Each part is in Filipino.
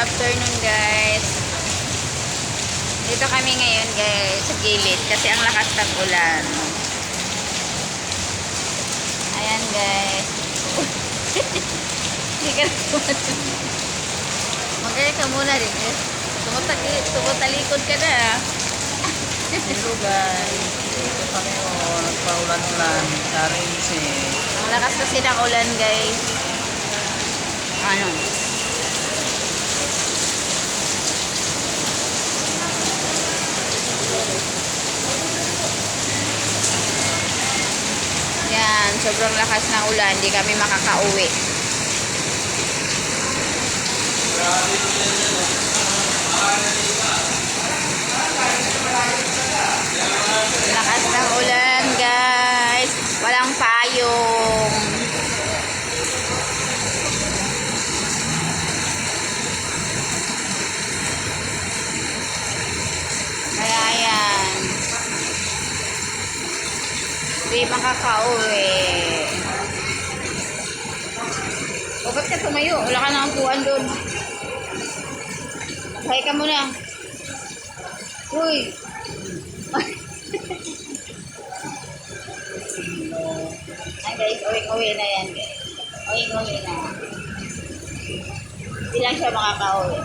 afternoon guys. Dito kami ngayon guys sa gilid kasi ang lakas ng ulan. Ayan guys. Hindi ka na magkaya ka muna rin eh. Tumutalikod ka na. Hello guys. Dito kami nagpaulan-ulan sa Rinse. Ang lakas kasi ng ulan guys. Ano? Yan, sobrang lakas ng ulan, hindi kami makakauwi. Lakas ng ulan, guys. Walang payong. Kaya yan. Hindi makakauwi. O, ba't ka tumayo? Wala ka na ang puan doon. Maghay ka muna. Uy! Ay guys, uwi na yan guys. Uwi na. Hindi lang siya makakauwi.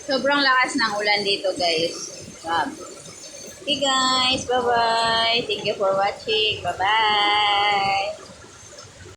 Sobrang lakas ng ulan dito guys. Okay guys, bye-bye. Thank you for watching. Bye-bye.